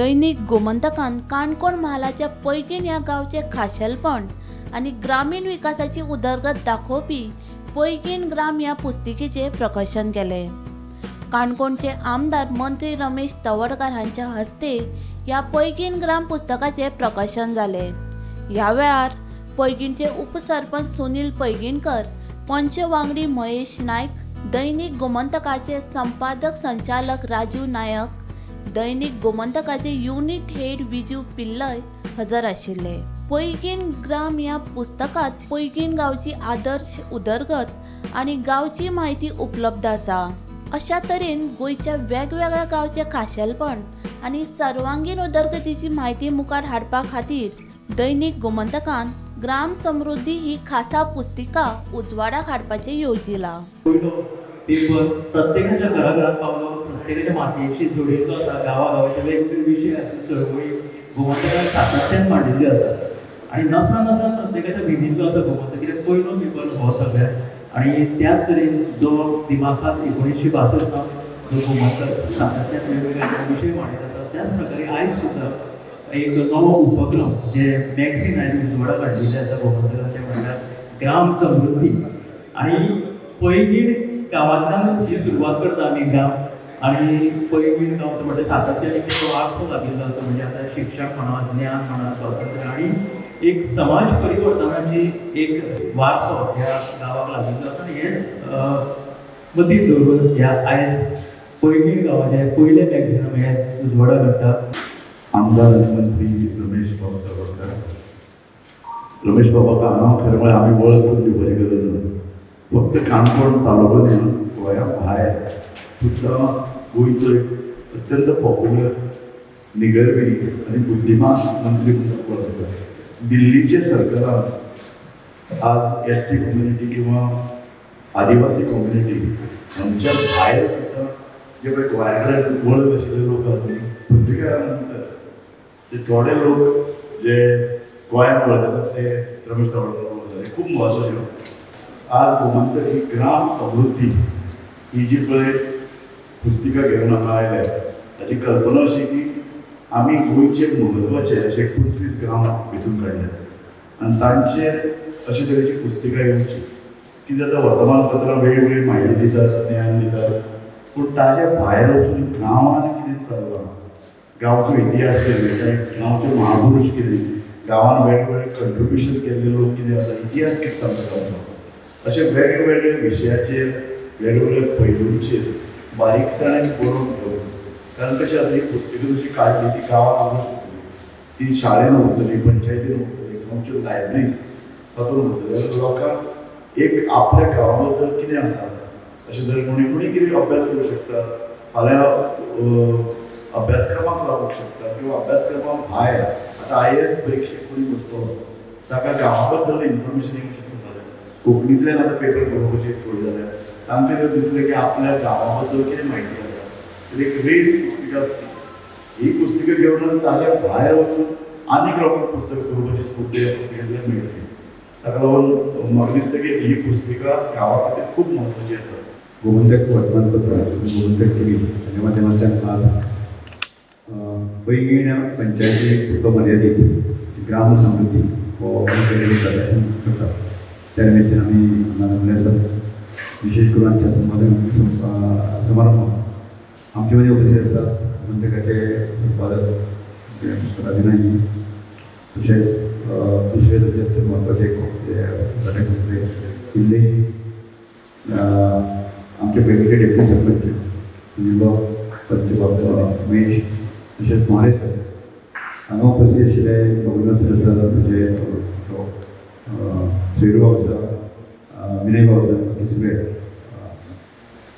दैनिक गोमंतकान काणकोण महालाच्या पैकीण या गावचे खाशेलपण आणि ग्रामीण विकासाची उदरगत दाखोवपी पैकीण ग्राम या पुस्तिकेचे प्रकाशन केले। काणकोणचे आमदार मंत्री रमेश तवडकार हांच्या हस्ते या पैकीण ग्राम पुस्तकाचे प्रकाशन झाले। या वेळार पैकीणचे उपसरपंच सुनील पैगीणकर, पंचवांगडी महेश नायक, दैनिक गोमंतकाचे संपादक संचालक राजू नायक, दैनिक गोमंतकाचे युनिट हेड विजू पिल्लय हजर आशिल्ले। पैकीण ग्राम या पुस्तकात पैकीण गावची आदर्श उदरगत आणि गावची माहिती उपलब्ध आसा। अशा तरेन गोयच्या वेगवेगळ्या गावचे खाशेलपण आणि सर्वांगीण उदरगतीची माहिती मुखार हाडपा खातीर दैनिक गोमंतकान ग्राम समृद्धी ही खासा पुस्तिका उजवाडाक हाडपाचे येवजिला। पेपर प्रत्येकाच्या घराघरात पावलो, प्रत्येकाच्या मातयेशी जोडिल्लो आसा। गांवागांवाचे वेगवेगळे विशय आसा, चळवळी गोमंतकान सातत्यान मांडिल्ल्यो आसा आणि नसा नसा प्रत्येकाच्या भिंतींतलो आसा गोमंतक। कित्याक पयलो पेपर हो सगळ्यात आणि त्याच तरेन जो दिमाखात 1962 सावन जो गोमंतक सातत्यान वेगवेगळे विशय मांडीत आसा, त्याच प्रकारे आयज सुद्धा एक नवो उपक्रम जे मॅगझीन आयज उजवाडाक हाडिल्लें आसा गोमंतकाचें, म्हणल्यार ग्राम समृद्धी। आणि पैकीण गांवांतल्यानच ही सुरवात करता आमी गांव आणि पैकीण गांवचो म्हणजे सातत्यान एक वारसो लागिल्लो आसा। म्हणजे आतां शिक्षण म्हणा, ज्ञान म्हणा, स्वातंत्र्य आणि एक समाज परिवर्तनाची एक वारसो ह्या गांवाक लागिल्लो आसा। आणि हेच मतींत दवरून ह्या आयज पैकीण गांवाचें पयलें मॅगझीन आमी आयज उजवाडाक हाडटा। आमदार मंत्री रमेश बाबा तवडकर, रमेश बाबा हांगा खरें म्हळ्यार आमी वळख करून दिवपाची गरज ना। फक्त काणकोण तालुको न्ही, गोंया भायर सुद्दां गोंयचो एक अत्यंत पॉप्युलर, निगरवी आनी बुद्धिमान मंत्री म्हणून वळखतात। दिल्लीचे सरकारान आज एसटी कम्युनिटी किंवा आदिवासी कम्युनिटी हांच्या भायर सुद्दां जे पळय गोंया कडेन वळख आशिल्ले लोक आसात न्ही, पुर्तुगेजां नंतर ते थोडे लोक जे गोंयांत वळखतात ते रमेश तवडकर वळखतात, हे खूब म्हत्वाचें। आज गोमंतक ही ग्राम समृद्धी ही जी पळय पुस्तिका घेवन हांगा आयल्या, ताची कल्पना अशी की आमी गोंयचे म्हत्वाचे अशे 35 ग्राम वेंचून काडल्यात आनी तांचेर अशे तरेची पुस्तिका येवची। कितें जाता, वर्तमानपत्रां वेगवेगळी म्हायती दितात, ज्ञान दितात, पूण ताजे भायर वचून गांवांत कितें चल्लां, गांवचो इतिहास कितें, गांवचे महापुरुश कितें, गांवांत वेगवेगळे कंट्रिब्युशन केल्ले लोक कितें आसा, इतिहास कितें सांगता तांचो, अशे वेगवेगळे विशयाचेर, वेगवेगळ्या पैलूंचेर बारीकसाणेन बरोवन घेवन, कारण कशें आसा, ही पुस्तकां जशी काडली ती गांवांत हाडूंक शकतली, ती शाळेन उरतली, पंचायतीन उरतली, गांवच्यो लायब्ररीज तातूंत उरतली। लोकांक एक आपल्या गांवा बद्दल कितें आसा अशें जर कोणी कितें अभ्यास करूंक शकता, फाल्यां अभ्यासक्रमाक लागूंक शकता किंवा अभ्यासक्रमा भायर आतां IAS परिक्षेक कोणी बसतलो, ताका गांवा बद्दल इन्फॉर्मेशन येवंक शकता। कोंकणींतल्यान आतां पेपर बरोवपाची सोय जाल्या, तांकां जर दिसलें की आपल्या गांवा बद्दल कितें म्हायती आसा, तर एक वेळ पुस्तिका आसची। ही पुस्तिका घेवन ताच्या भायर वचून आनीक लोकांक पुस्तक बरोवपाची स्फूर्ती ह्या पुस्तिकेंतल्यान मेळटली। ताका लागून म्हाका दिसता की ही पुस्तिका गांवा खातीर खूब म्हत्वाची आसा। गोमंतक वर्तमानपत्र, गोमंतक टीव्ही हाच्या माध्यमांतल्यान आज पैकीण पंचायती पुरतो मर्यादीत ग्राम समृद्धी हो प्रदर्शन करता। त्या निमित्तान आमी हांगा जमले आसात। विशेष करून आमच्या समारंभाक आमचे मदीं उपस्थित आसात गोमंतकाचे संपादक राजनायी, तशेंच दुसरे तशेंच महत्वाचे घटक पिल्ले, आमचे पयलींचे डेप्युटी सरपंच जिल्लो पंच महेश, तशेंच म्हाळे सर, हांगा उपस्थित आशिल्ले गव्हर्नर सर, तशेंच श्रीराव आसा, विनय बाब आसा, हे सगळे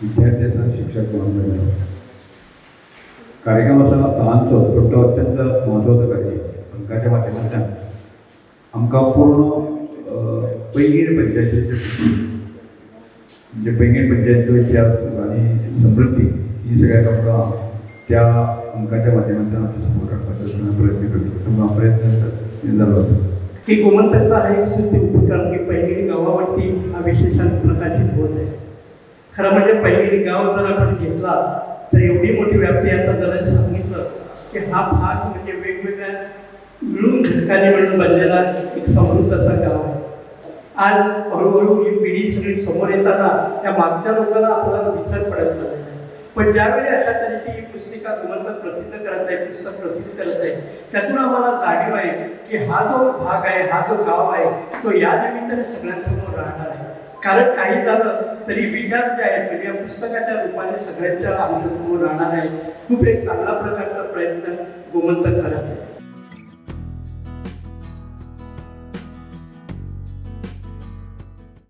विद्यार्थी आसा, शिक्षक गोवन कार्यक्रम आसा तांचो, पूण तो अत्यंत म्हत्वाचो कार्यक्रम। ताच्या माध्यमांतल्यान आमकां पूर्ण पैकीण पंचायतीचे म्हणजे पैकीण पंचायतीचो इतिहास आनी समृद्धी ही सगळ्याक आमकां त्या अंकाच्या माध्यमांतल्यान आमच्या समोर हाडपाचो प्रयत्न करतो। तुमकां प्रयत्न जालो आसा की गोमंतकचा हा एक सुद्धा उपक्रम की पैकीण गावावरती हा विशेषण प्रकाशित होत आहे। खरं म्हणजे पैकीण गाव जर आपण घेतला तर एवढी मोठी व्याप्ती आता जरा सांगितलं की हा भाग म्हणजे वेगवेगळ्या मिळून घटकांनी मिळून बनलेला एक समृद्ध असा गाव आहे. आज हळूहळू ही पिढी सगळी समोर येताना त्या मागच्या लोकांना आपल्याला विसर पडत चाललेला आहे. पण ज्यावेळी अशा तऱ्हेची ही पुस्तिका गोमंतक प्रसिद्ध करत आहे, पुस्तक प्रसिद्ध करत आहे, त्यातून आम्हाला जाणीव आहे की हा जो भाग आहे, हा जो गाव आहे, तो या निमित्ताने सगळ्यांसमोर राहणार आहे. कारण काही झालं तरी विचार जे आहेत म्हणजे या पुस्तकाच्या रूपाने सगळ्यांच्या आमच्यासमोर राहणार आहे. खूप एक चांगला प्रकारचा प्रयत्न गोमंतक करत आहे.